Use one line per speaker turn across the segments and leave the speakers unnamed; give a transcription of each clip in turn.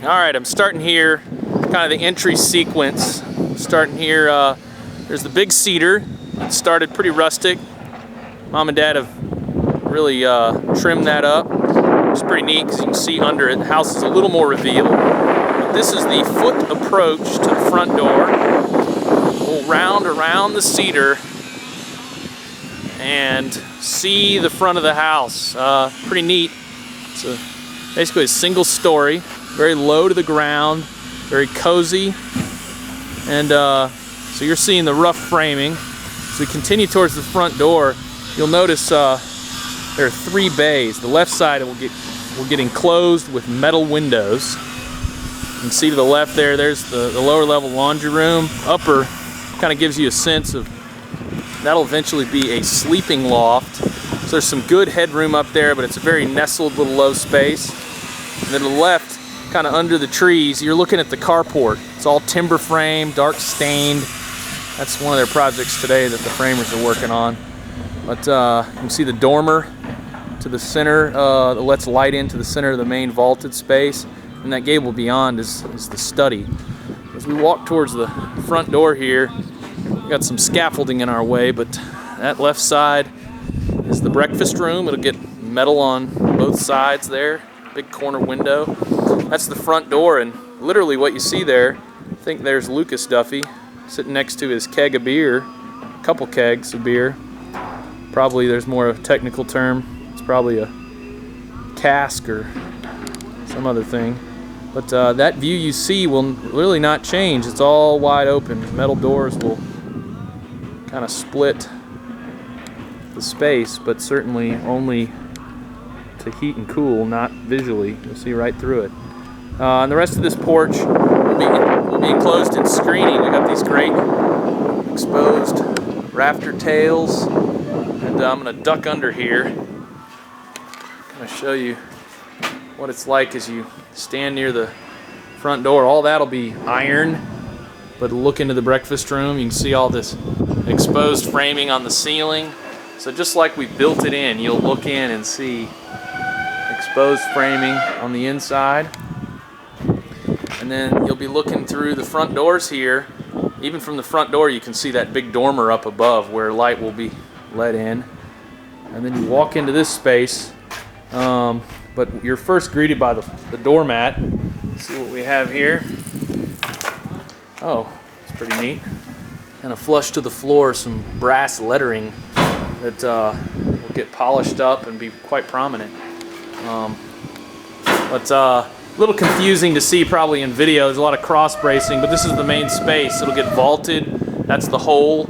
Alright, I'm starting here, kind of the entry sequence. Starting here, there's the big cedar. It started pretty rustic. Mom and Dad have really trimmed that up. It's pretty neat because you can see under it. The house is a little more revealed. But this is the foot approach to the front door. We'll round around the cedar and see the front of the house. Pretty neat. It's basically a single story, very low to the ground, very cozy. And so you're seeing the rough framing. As we continue towards the front door, you'll notice there are 3 bays. The left side will get enclosed with metal windows. You can see to the left there's the lower level laundry room. Upper kind of gives you a sense of that'll eventually be a sleeping loft. So there's some good headroom up there, but it's a very nestled little low space. And then to the left, kind of under the trees, you're looking at the carport. It's all timber frame, dark stained. That's one of their projects today that the framers are working on. But you can see the dormer to the center that lets light into the center of the main vaulted space. And that gable beyond is the study. As we walk towards the front door here, we've got some scaffolding in our way, but that left side is the breakfast room. It'll get metal on both sides there. Big corner window. That's the front door, and literally what you see there, I think there's Lucas Duffy sitting next to his keg of beer, a couple kegs of beer. Probably there's more of a technical term. It's probably a cask or some other thing. But that view you see will really not change. It's all wide open. Metal doors will kind of split the space, but certainly only to heat and cool, not visually. You'll see right through it. And the rest of this porch will be enclosed in screening. We got these great exposed rafter tails, and I'm going to duck under here. I'm going to show you what it's like as you stand near the front door. All that'll be iron, but look into the breakfast room. You can see all this exposed framing on the ceiling. So just like we built it in, you'll look in and see exposed framing on the inside. And then you'll be looking through the front doors here. Even from the front door you can see that big dormer up above where light will be let in. And then you walk into this space, but you're first greeted by the doormat. Let's see what we have here. Oh, it's pretty neat. Kind of flush to the floor, some brass lettering that will get polished up and be quite prominent. But a little confusing to see probably in video. There's a lot of cross bracing, but this is the main space. It'll get vaulted. That's the hole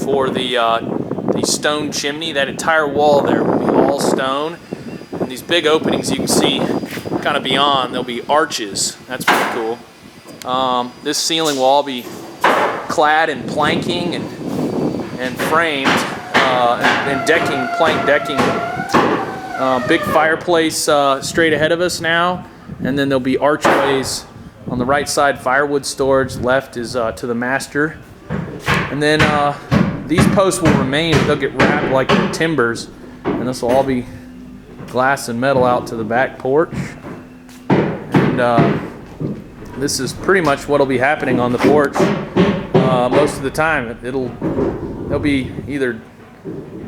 for the stone chimney. That entire wall there will be all stone. And these big openings you can see kind of beyond, there'll be arches. That's pretty cool. This ceiling will all be clad in planking and framed and decking, plank decking. Big fireplace straight ahead of us now, and then there'll be archways on the right side, firewood storage. Left is to the master, and then these posts will remain. They'll get wrapped like the timbers, and this will all be glass and metal out to the back porch. And this is pretty much what'll be happening on the porch most of the time. There'll be either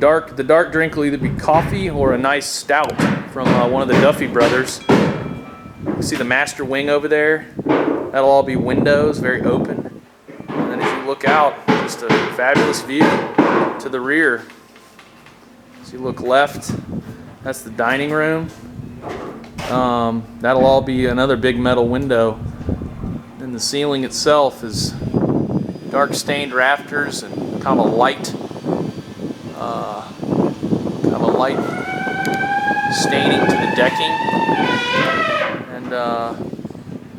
the dark drink will either be coffee or a nice stout from one of the Duffy brothers. You see the master wing over there? That'll all be windows, very open. And then as you look out, just a fabulous view to the rear. As you look left, that's the dining room. That'll all be another big metal window. And the ceiling itself is dark stained rafters and kind of a light staining to the decking, and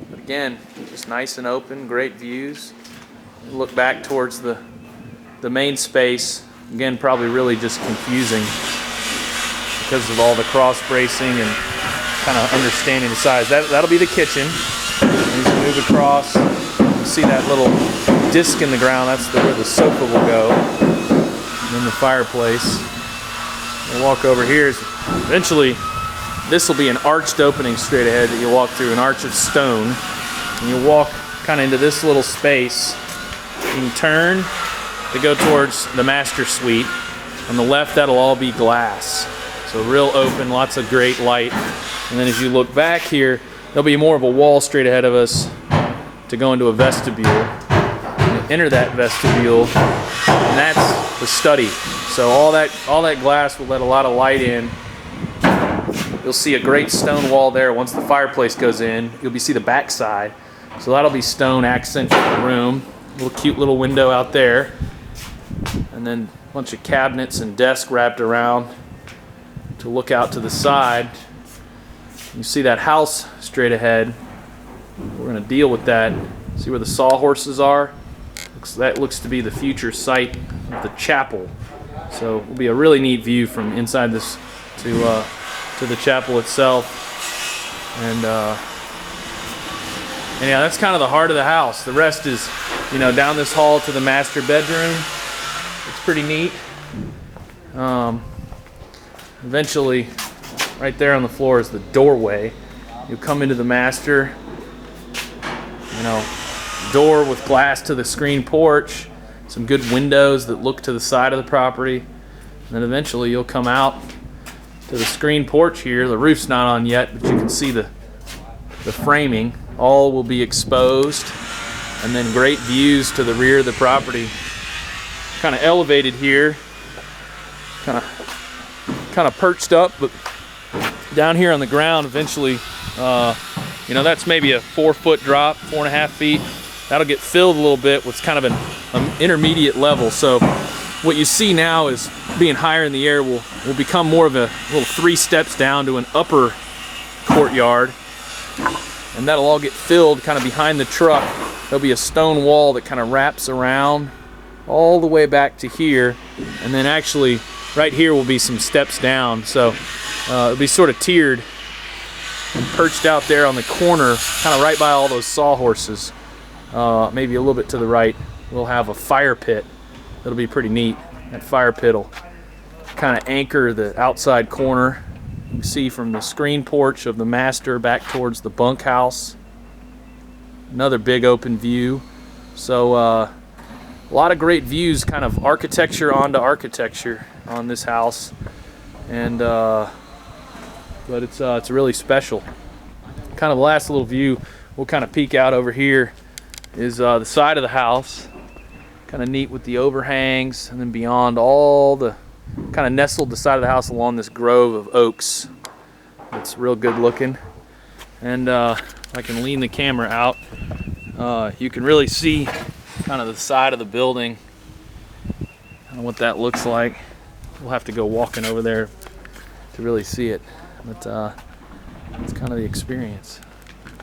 but again, just nice and open, great views. Look back towards the main space. Again, probably really just confusing because of all the cross bracing and kind of understanding the size. That'll be the kitchen. As you move across, you see that little disc in the ground. That's where the sofa will go. And then the fireplace. We'll walk over here. Eventually, this will be an arched opening straight ahead that you walk through, an arch of stone. And you walk kind of into this little space. You can turn to go towards the master suite. On the left, that'll all be glass. So real open, lots of great light. And then as you look back here, there'll be more of a wall straight ahead of us to go into a vestibule. You enter that vestibule, and that's the study. So all that glass will let a lot of light in. You'll see a great stone wall there. Once the fireplace goes in, you'll see the back side. So that'll be stone accent in the room. Little cute little window out there. And then a bunch of cabinets and desks wrapped around to look out to the side. You see that house straight ahead. We're going to deal with that. See where the sawhorses are? That looks to be the future site of the chapel. So it'll be a really neat view from inside this to the chapel itself. And yeah, that's kind of the heart of the house. The rest is, you know, down this hall to the master bedroom. It's pretty neat. Eventually, right there on the floor is the doorway. You come into the master, you know, door with glass to the screen porch, some good windows that look to the side of the property. And then eventually you'll come out to the screen porch here. The roof's not on yet, but you can see the framing. All will be exposed. And then great views to the rear of the property. Kind of elevated here. Kind of perched up, but down here on the ground eventually, you know, that's maybe a 4-foot drop, 4.5 feet. That'll get filled a little bit with kind of an intermediate level. So what you see now is being higher in the air will become more of a little 3 steps down to an upper courtyard. And that'll all get filled kind of behind the truck. There'll be a stone wall that kind of wraps around all the way back to here. And then actually right here will be some steps down. So it'll be sort of tiered and perched out there on the corner, kind of right by all those sawhorses. Maybe a little bit to the right, we'll have a fire pit. That'll be pretty neat. That fire pit will kind of anchor the outside corner. You can see from the screen porch of the master back towards the bunkhouse. Another big open view. So a lot of great views, kind of architecture onto architecture on this house. And but it's really special. Kind of last little view, we'll kind of peek out over here, is the side of the house. Kind of neat with the overhangs, and then beyond all the kind of nestled the side of the house along this grove of oaks. It's real good looking. And if I can lean the camera out, you can really see kind of the side of the building, kind of what that looks like. We'll have to go walking over there to really see it, but it's kind of the experience.